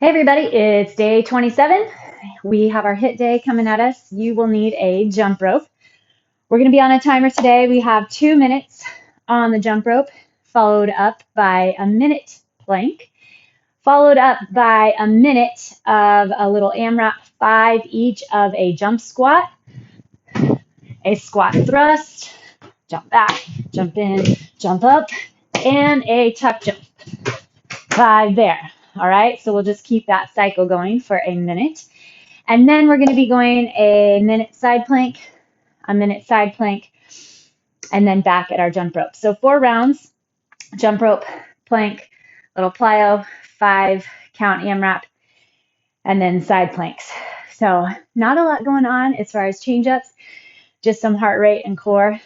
Hey everybody, it's day 27. We have our HIIT day coming at us. You will need a jump rope. We're going to be on a timer today. We have 2 minutes on the jump rope, followed up by a minute plank, followed up by a minute of a little AMRAP 5 each of a jump squat, a squat thrust, jump back, jump in, jump up, and a tuck jump. 5 there. All right, so we'll just keep that cycle going for a minute. And then we're going to be going a minute side plank, a minute side plank, and then back at our jump rope. So 4 rounds, jump rope, plank, little plyo, 5 count AMRAP, and then side planks. So not a lot going on as far as change ups, just some heart rate and core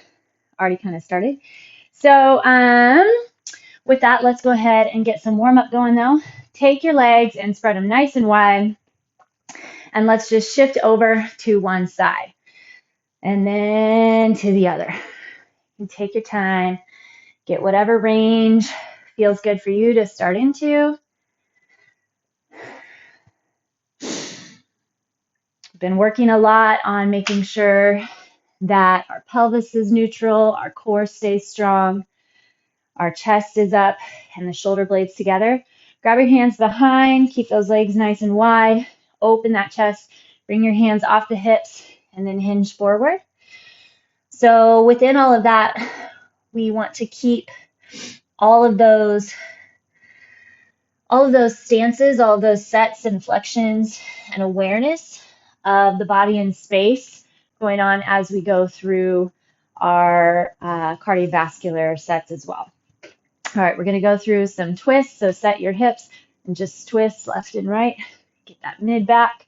already kind of started. So with that, let's go ahead and get some warm up going though. Take your legs and spread them nice and wide. And let's just shift over to one side and then to the other. And take your time. Get whatever range feels good for you to start into. Been working a lot on making sure that our pelvis is neutral, our core stays strong, our chest is up, and the shoulder blades together. Grab your hands behind, keep those legs nice and wide, open that chest, bring your hands off the hips, and then hinge forward. So within all of that, we want to keep all of those stances, all of those sets and flexions and awareness of the body and space going on as we go through our cardiovascular sets as well. All right, we're going to go through some twists. So set your hips and just twist left and right. Get that mid back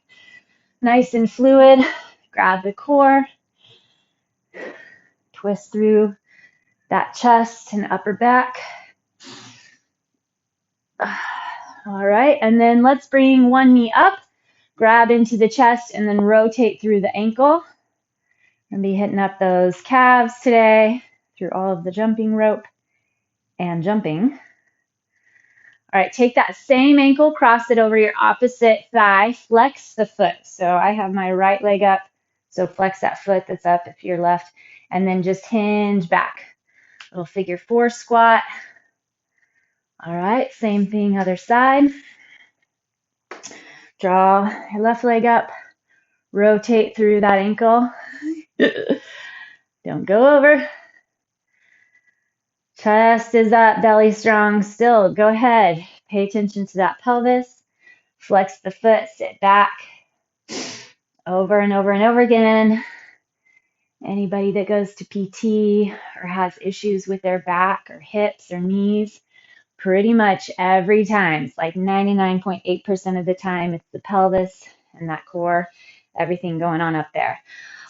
nice and fluid. Grab the core. Twist through that chest and upper back. All right, and then let's bring one knee up, grab into the chest, and then rotate through the ankle. We're going to be hitting up those calves today through all of the jumping rope and jumping. All right, take that same ankle, cross it over your opposite thigh, flex the foot. So I have my right leg up, so flex that foot that's up if you're left, and then just hinge back. Little figure 4 squat. All right, same thing, other side. Draw your left leg up, rotate through that ankle. Don't go over. Chest is up, belly strong still. Go ahead. Pay attention to that pelvis. Flex the foot, sit back. Over and over and over again. Anybody that goes to PT or has issues with their back or hips or knees, pretty much every time, it's like 99.8% of the time, it's the pelvis and that core, everything going on up there.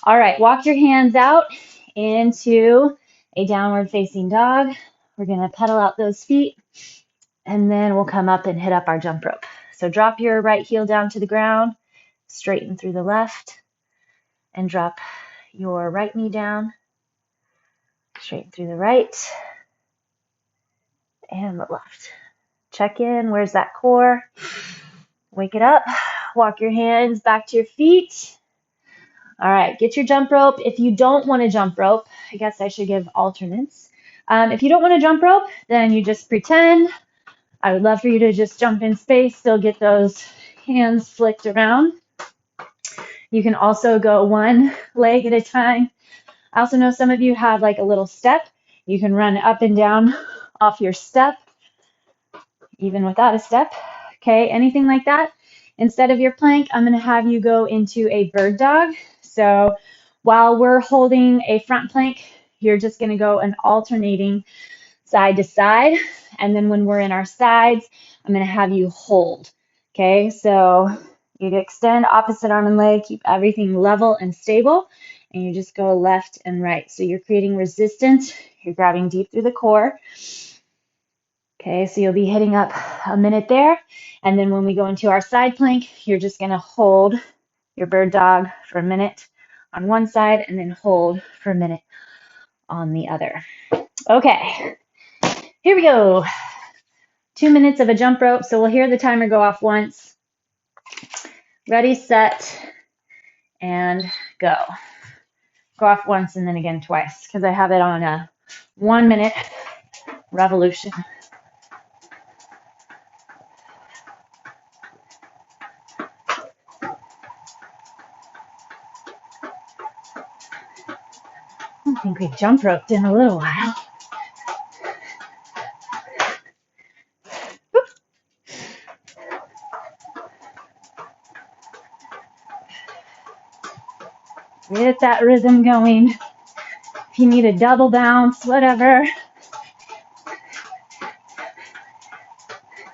All right, walk your hands out into a downward facing dog. We're going to pedal out those feet, and then we'll come up and hit up our jump rope. So drop your right heel down to the ground, straighten through the left, and drop your right knee down, straighten through the right, and the left. Check in, where's that core? Wake it up, walk your hands back to your feet. All right, get your jump rope. If you don't want to jump rope, I guess I should give alternates. If you don't want to jump rope, then you just pretend. I would love for you to just jump in space, still get those hands flicked around. You can also go one leg at a time. I also know some of you have like a little step. You can run up and down off your step, even without a step. Okay, anything like that. Instead of your plank, I'm going to have you go into a bird dog. So while we're holding a front plank, you're just going to go an alternating side to side. And then when we're in our sides, I'm going to have you hold. Okay, so you extend opposite arm and leg, keep everything level and stable, and you just go left and right. So you're creating resistance. You're grabbing deep through the core. Okay, so you'll be hitting up a minute there. And then when we go into our side plank, you're just going to hold your bird dog for a minute on one side and then hold for a minute on the other. Okay, here we go. 2 minutes of a jump rope. So we'll hear the timer go off once. Ready, set, and go. Go off once and then again twice because I have it on a 1 minute revolution. I don't think we've jump roped in a little while. Get that rhythm going. If you need a double bounce, whatever.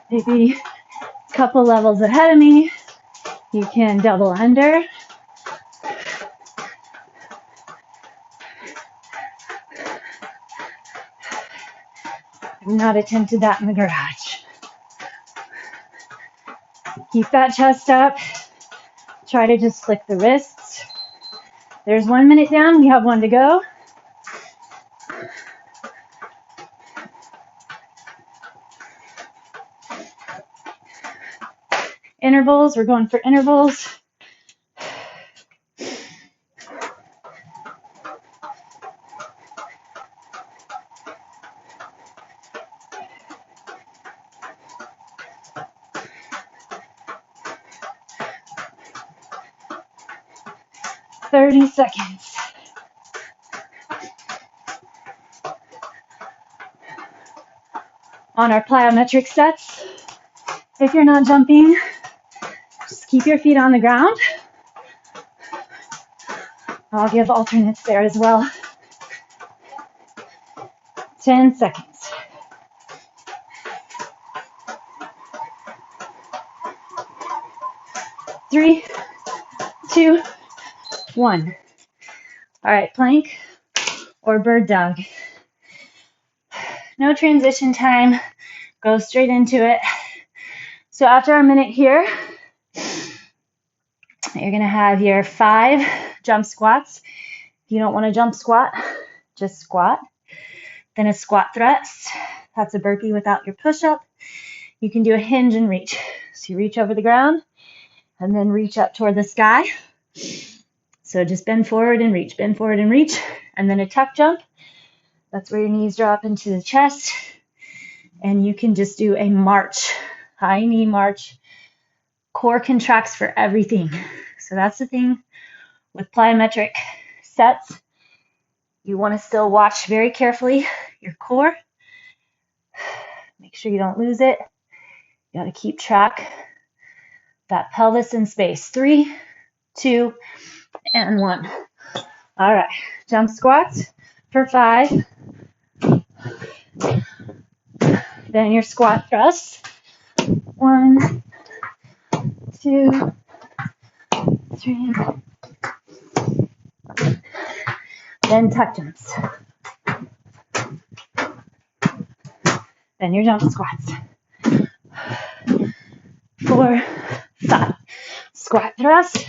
Maybe a couple levels ahead of me, you can double under. I've not attempted that in the garage. Keep that chest up. Try to just flick the wrists. There's 1 minute down. We have 1 to go. Intervals. We're going for intervals. "30 seconds. On our plyometric sets, if you're not jumping, just keep your feet on the ground. I'll give alternates there as well. 10 seconds. 3, 2, 1. All right, plank or bird dog. No transition time. Go straight into it. So after our minute here, you're going to have your 5 jump squats. If you don't want to jump squat, just squat. Then a squat thrust. That's a burpee without your push-up. You can do a hinge and reach. So you reach over the ground and then reach up toward the sky. So just bend forward and reach, bend forward and reach. And then a tuck jump. That's where your knees drop into the chest. And you can just do a march, high knee march. Core contracts for everything. So that's the thing with plyometric sets. You want to still watch very carefully your core. Make sure you don't lose it. You got to keep track. That pelvis in space. 3, 2, and 1. All right. Jump squats for 5. Then your squat thrusts. 1, 2, 3. Then tuck jumps. Then your jump squats. 4, 5. Squat thrust.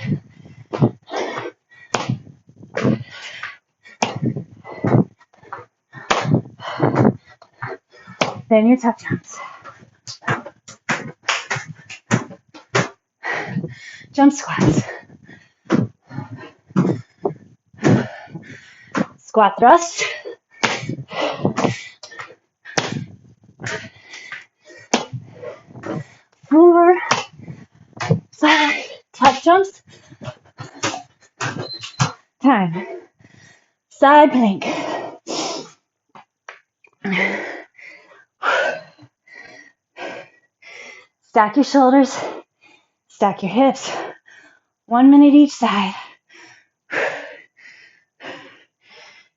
Then your tuck jumps. Jump squats. Squat thrust. 4, 5. Tuck jumps. Time. Side plank. Stack your shoulders. Stack your hips. 1 minute each side.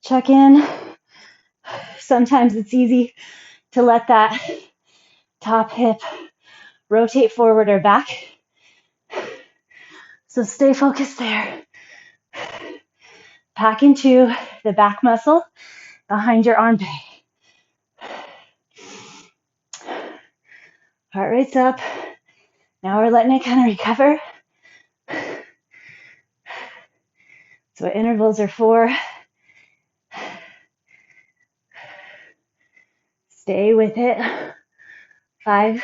Check in. Sometimes it's easy to let that top hip rotate forward or back. So stay focused there. Pack into the back muscle behind your armpit. Heart rate's up. Now we're letting it kind of recover. That's what intervals are for. Stay with it. 5,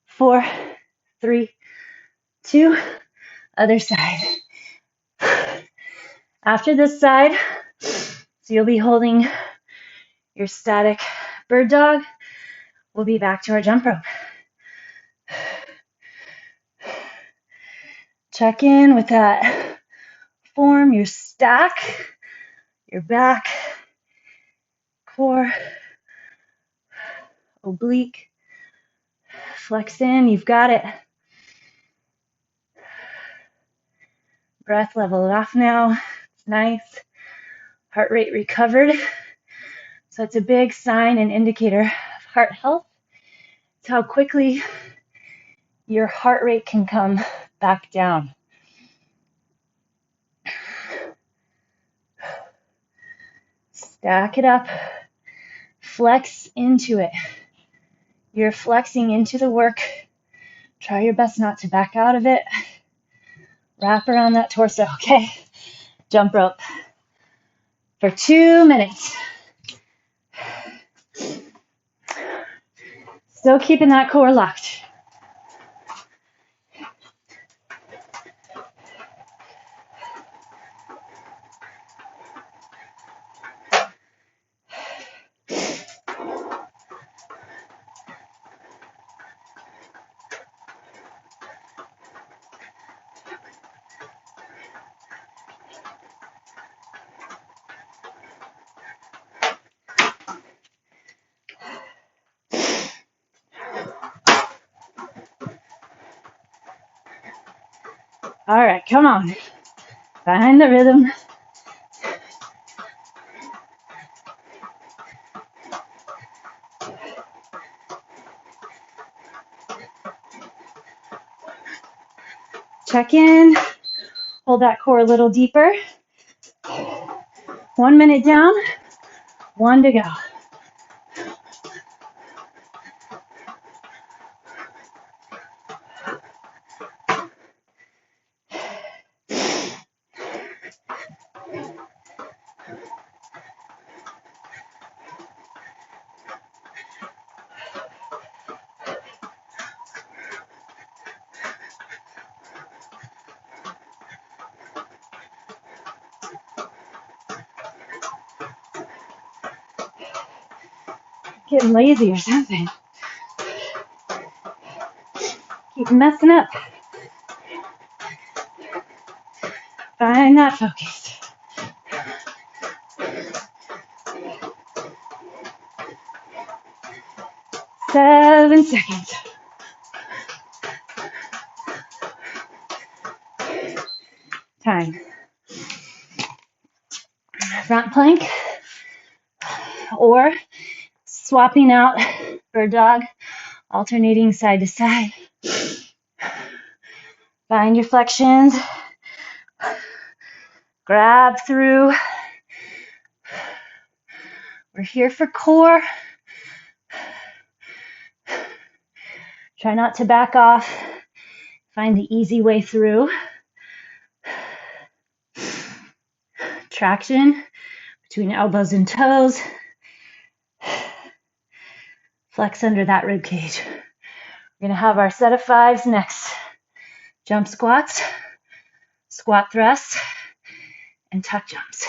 4, 3, 2, other side. After this side, so you'll be holding your static bird dog, we'll be back to our jump rope. Check in with that form, your stack, your back, core, oblique, flex in, you've got it. Breath level off now, it's nice. Heart rate recovered. So it's a big sign and indicator of heart health. It's how quickly your heart rate can come back down. Stack it up. Flex into it. You're flexing into the work. Try your best not to back out of it. Wrap around that torso, okay? Jump rope for 2 minutes. Still keeping that core locked. All right, come on. Find the rhythm. Check in. Hold that core a little deeper. 1 minute down, 1 to go. Getting lazy or something. Keep messing up. Find that focus. Seven seconds. Time. Front plank or swapping out bird dog, alternating side to side. Find your flexions. Grab through. We're here for core. Try not to back off. Find the easy way through. Traction between elbows and toes. Flex under that rib cage. We're going to have our set of 5s next. Jump squats, squat thrusts, and tuck jumps.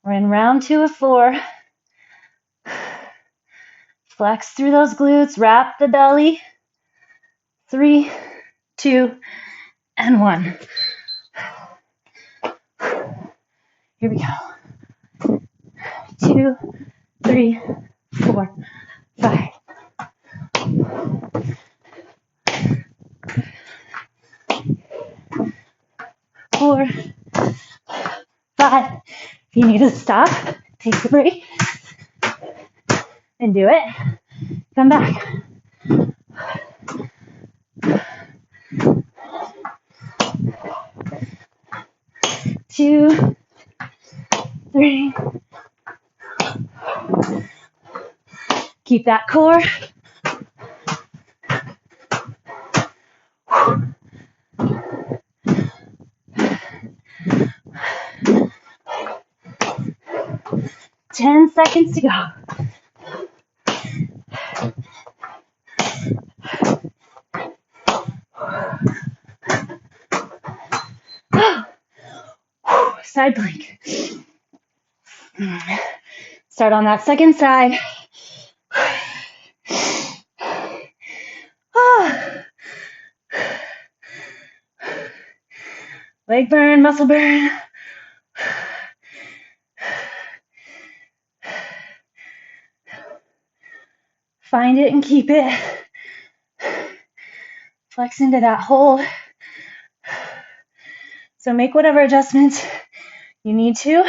We're in round 2 of 4. Flex through those glutes, wrap the belly. 3, 2, and 1. Here we go. 2, 3, 4, 5. 4, 5. If you need to stop, take a break and do it. Come back. 2, 3. Keep that core. Ten seconds to go. side plank. Start on that second side. Leg burn, muscle burn. Find it and keep it. Flex into that hold. So make whatever adjustments you need to,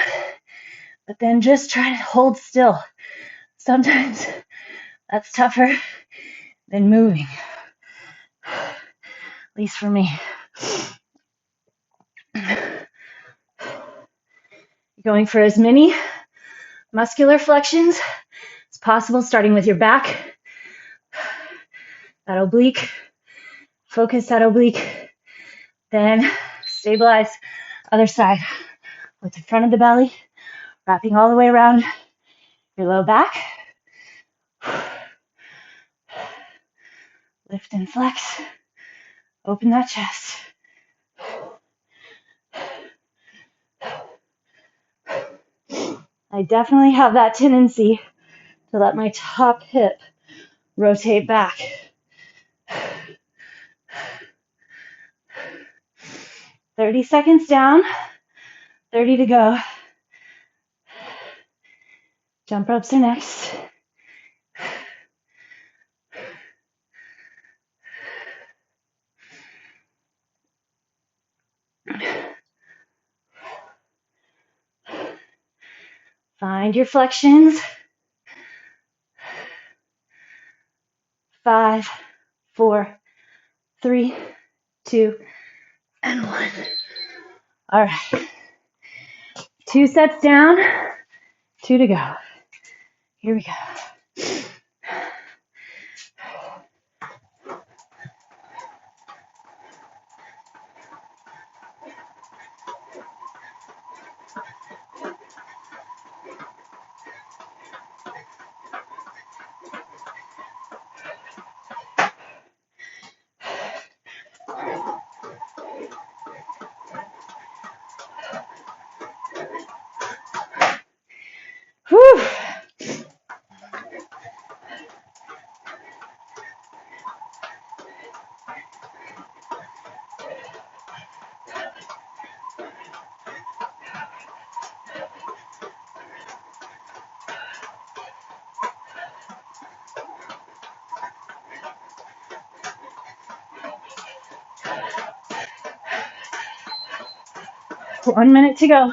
but then just try to hold still. Sometimes that's tougher than moving, at least for me. Going for as many muscular flexions as possible, starting with your back, that oblique, focus that oblique, then stabilize other side with the front of the belly, wrapping all the way around your low back. Lift and flex, open that chest. I definitely have that tendency to let my top hip rotate back. 30 seconds down, 30 to go. Jump ropes are next. Find your flexions. 5, 4, 3, 2, and 1. All right. 2 sets down, 2 to go. Here we go. Whew. One minute to go.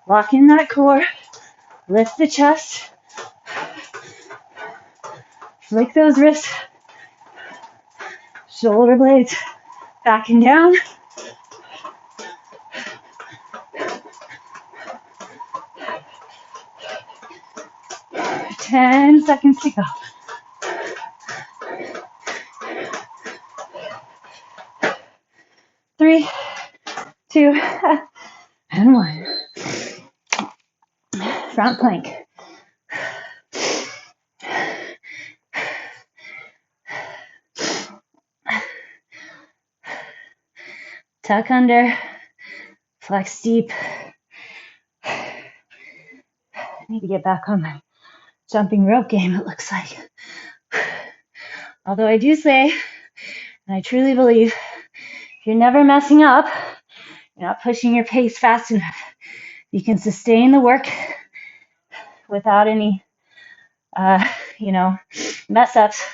Lock in that core, lift the chest, flick those wrists, shoulder blades back and down. Ten seconds to go. 3, 2, and 1. Front plank. Tuck under, flex deep. I need to get back on my jumping rope game, it looks like. Although I do say, and I truly believe, if you're never messing up, you're not pushing your pace fast enough, you can sustain the work without any, mess ups.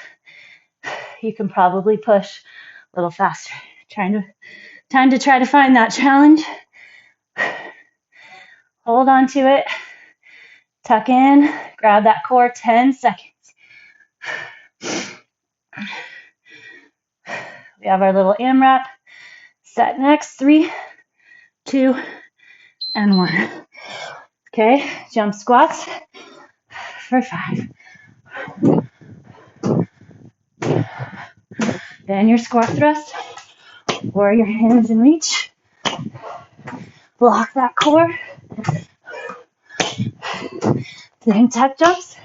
You can probably push a little faster. Time to try to find that challenge. Hold on to it. Tuck in. Grab that core. 10 seconds. We have our little AMRAP set next. 3, 2, and 1. Okay, jump squats for 5. Then your squat thrust, or your hands in reach. Block that core. Then tuck jumps.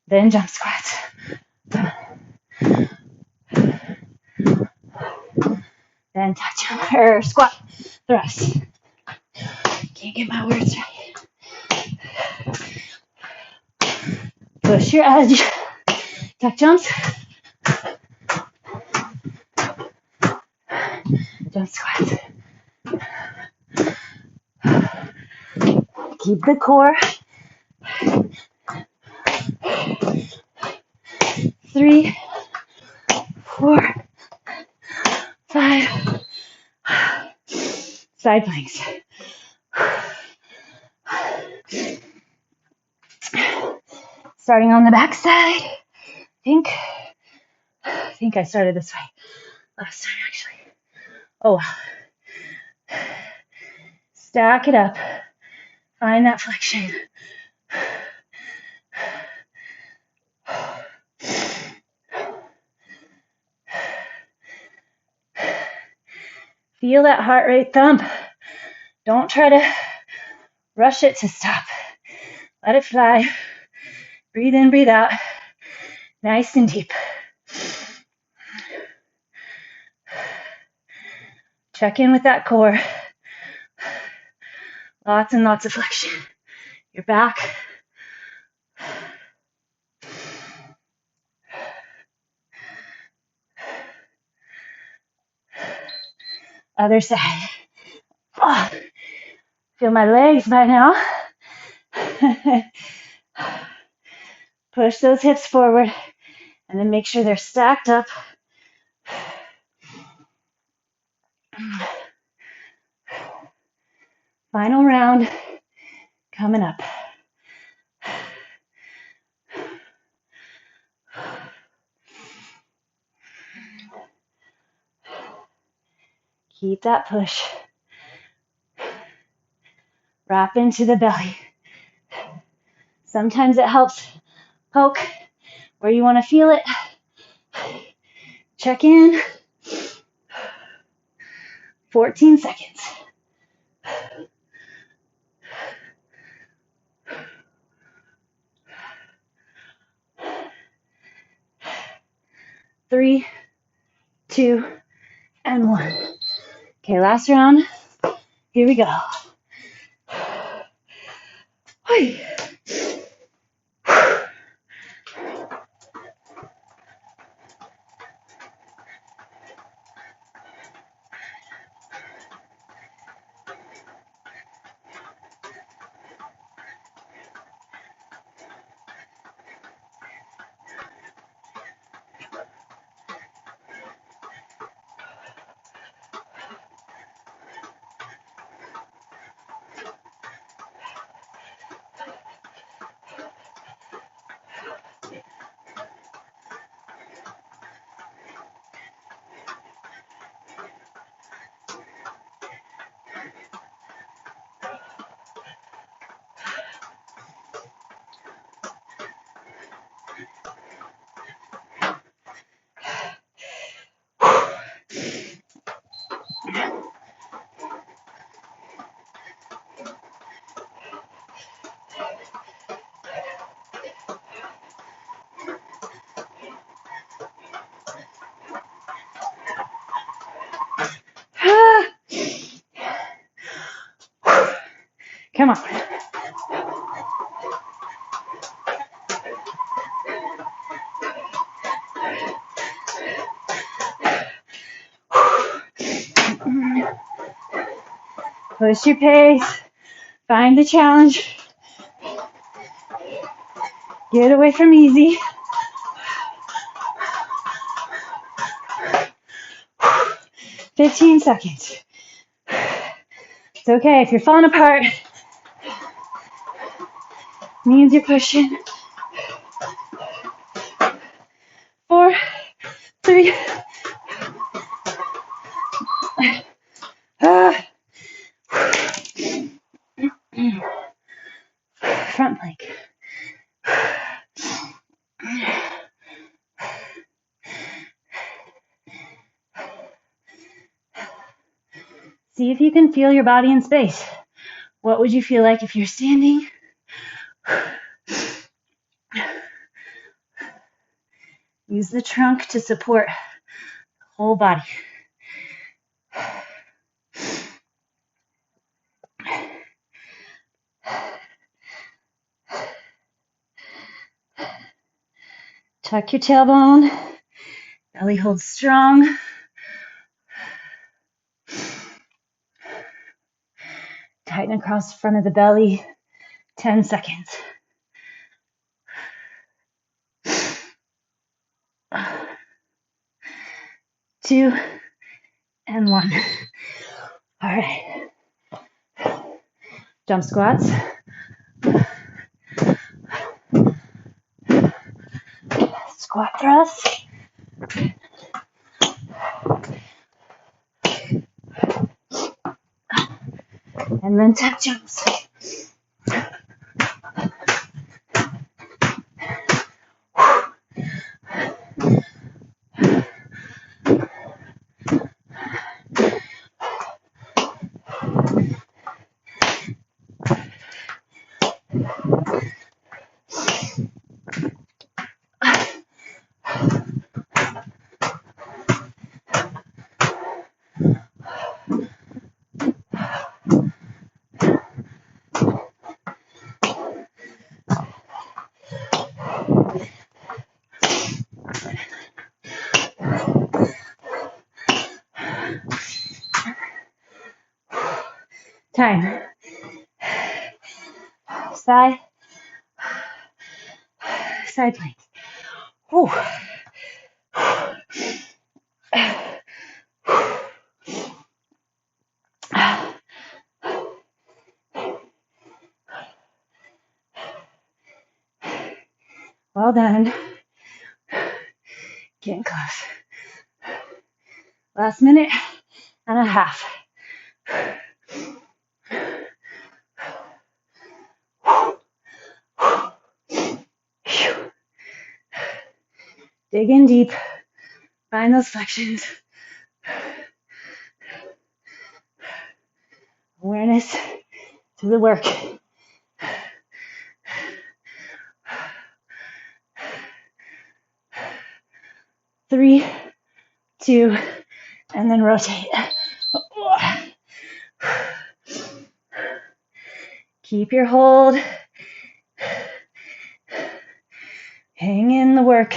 Then jump squats. Then tuck jump, or squat thrust. Can't get my words right. Push your edge. Tuck jumps. Jump squats. Keep the core. 3, 4, 5. Side planks. Starting on the back side. I think I started this way last time, actually. Oh, wow. Stack it up. Find that flexion. Feel that heart rate thump. Don't try to rush it to stop. Let it fly. Breathe in, breathe out. Nice and deep. Check in with that core. Lots and lots of flexion. Your back. Other side. Oh, feel my legs by now. Push those hips forward and then make sure they're stacked up. Final round coming up. Keep that push. Wrap into the belly. Sometimes it helps poke where you want to feel it. Check in. 14 seconds. 3, 2, and 1. Okay, last round. Here we go. Come on. Push your pace. Find the challenge. Get away from easy. "15 seconds. It's okay if you're falling apart. Means you're pushing. 4, 3. See if you can feel your body in space. What would you feel like if you're standing? Use the trunk to support the whole body. Tuck your tailbone. Belly holds strong. Tighten across the front of the belly. 10 seconds. 2 and 1. All right. Jump squats. Squat thrust. And then tuck jumps. Time. Side planks. Whew. Well done. Getting close. Last minute and a half. Dig in deep. Find those flexions. Awareness to the work. Three, 2, and then rotate. Keep your hold. Hang in the work.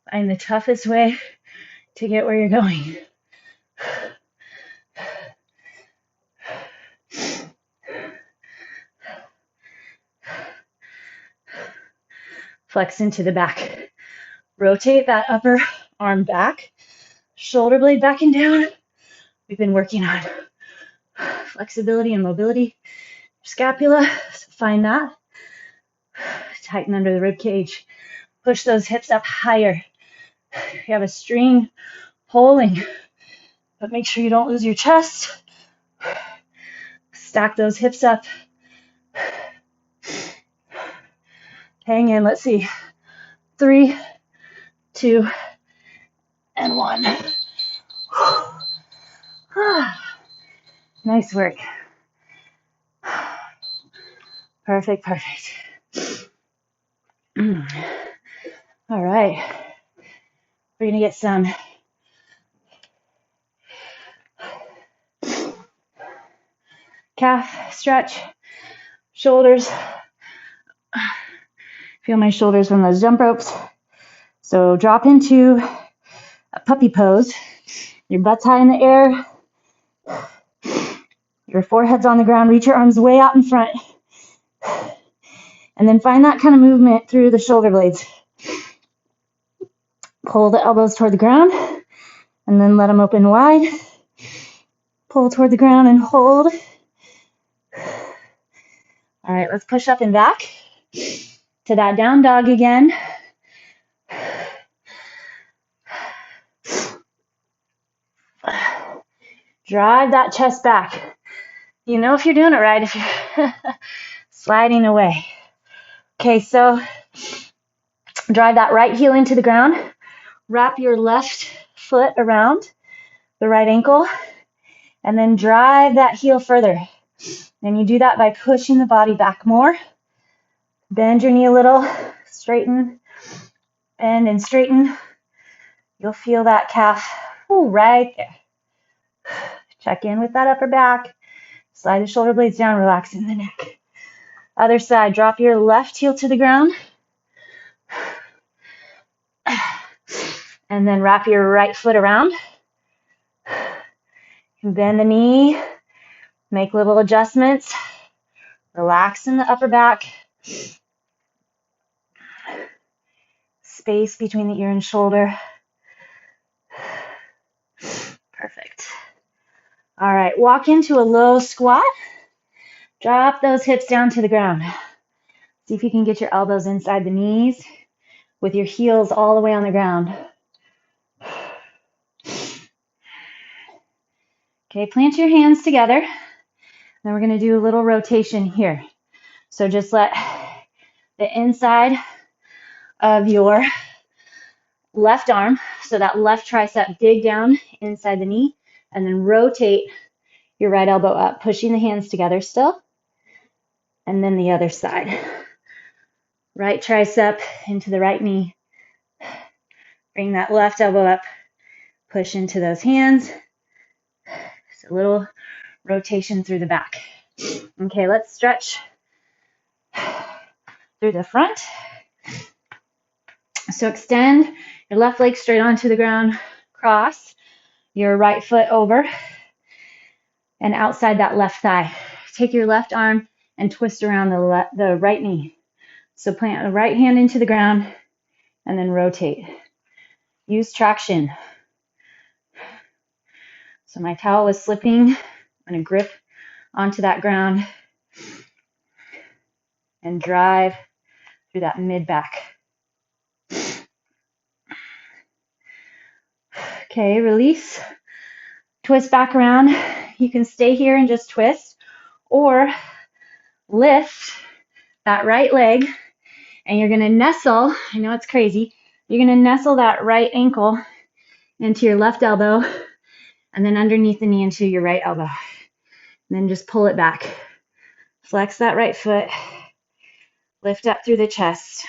Find the toughest way to get where you're going. Flex into the back. Rotate that upper arm back. Shoulder blade back and down. We've been working on flexibility and mobility. Scapula, so find that. Tighten under the rib cage. Push those hips up higher. You have a string pulling, but make sure you don't lose your chest. Stack those hips up. Hang in, let's see. 3, 2, and 1. Nice work. Perfect, perfect. All right. We're gonna get some calf stretch, shoulders. Feel my shoulders from those jump ropes. So drop into a puppy pose. Your butt's high in the air. Your forehead's on the ground. Reach your arms way out in front. And then find that kind of movement through the shoulder blades. Pull the elbows toward the ground and then let them open wide. Pull toward the ground and hold. All right, let's push up and back to that down dog again. Drive that chest back. You know if you're doing it right if you're sliding away. Okay, so drive that right heel into the ground. Wrap your left foot around. the right ankle, and then drive that heel further. And you do that by pushing the body back more. Bend your knee a little, straighten, bend and straighten. You'll feel that calf right there. Check in with that upper back. Slide the shoulder blades down, relaxing the neck. Other side, drop your left heel to the ground. And then wrap your right foot around. Bend the knee. Make little adjustments. Relax in the upper back. Space between the ear and shoulder. Perfect. All right, walk into a low squat. Drop those hips down to the ground. See if you can get your elbows inside the knees with your heels all the way on the ground. Okay, plant your hands together. Then we're going to do a little rotation here. So just let the inside of your left arm, so that left tricep, dig down inside the knee, and then rotate your right elbow up, pushing the hands together still. And then the other side. Right tricep into the right knee. Bring that left elbow up, push into those hands. Just a little rotation through the back. Okay, let's stretch through the front. So extend your left leg straight onto the ground, cross your right foot over and outside that left thigh. Take your left arm and twist around the right knee. So plant the right hand into the ground and then rotate. Use traction. So my towel is slipping. I'm going to grip onto that ground and drive through that mid-back. Okay, release. Twist back around. You can stay here and just twist, or lift that right leg, and you're going to nestle. I know it's crazy. You're going to nestle that right ankle into your left elbow, and then underneath the knee into your right elbow. And then just pull it back. Flex that right foot. Lift up through the chest.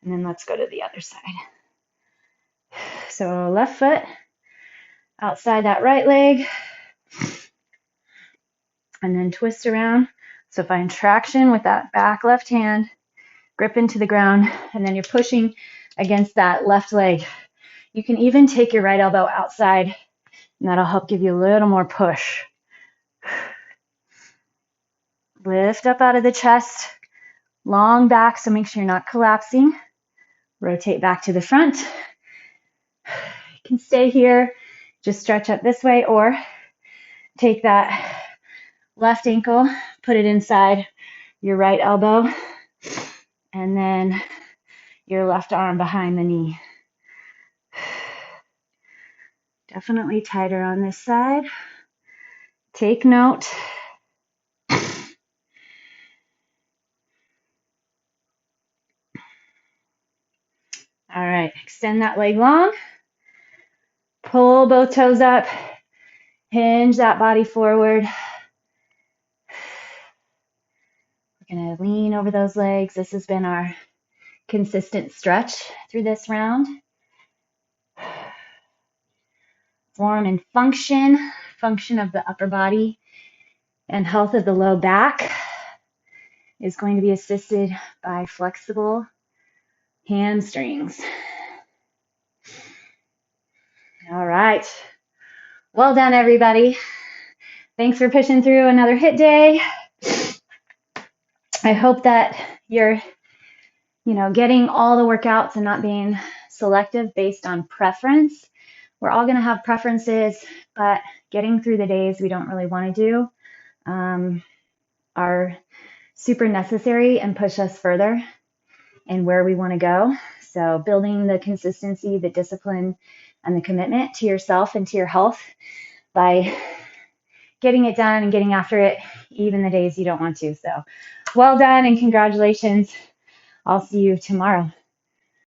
And then let's go to the other side. So left foot outside that right leg. And then twist around. So find traction with that back left hand. Grip into the ground. And then you're pushing against that left leg. You can even take your right elbow outside, and that'll help give you a little more push. Lift up out of the chest. Long back, so make sure you're not collapsing. Rotate back to the front. You can stay here, just stretch up this way, or take that left ankle, put it inside your right elbow, and then your left arm behind the knee. Definitely tighter on this side. Take note. All right, extend that leg long. Pull both toes up. Hinge that body forward. We're going to lean over those legs. This has been our consistent stretch through this round. Form and function of the upper body and health of the low back is going to be assisted by flexible hamstrings. All right. Well done, everybody. Thanks for pushing through another HIIT day. I hope that you're, getting all the workouts and not being selective based on preference. We're all going to have preferences, but getting through the days we don't really want to do are super necessary and push us further in where we want to go. So building the consistency, the discipline, and the commitment to yourself and to your health by getting it done and getting after it, even the days you don't want to. So well done and congratulations. I'll see you tomorrow.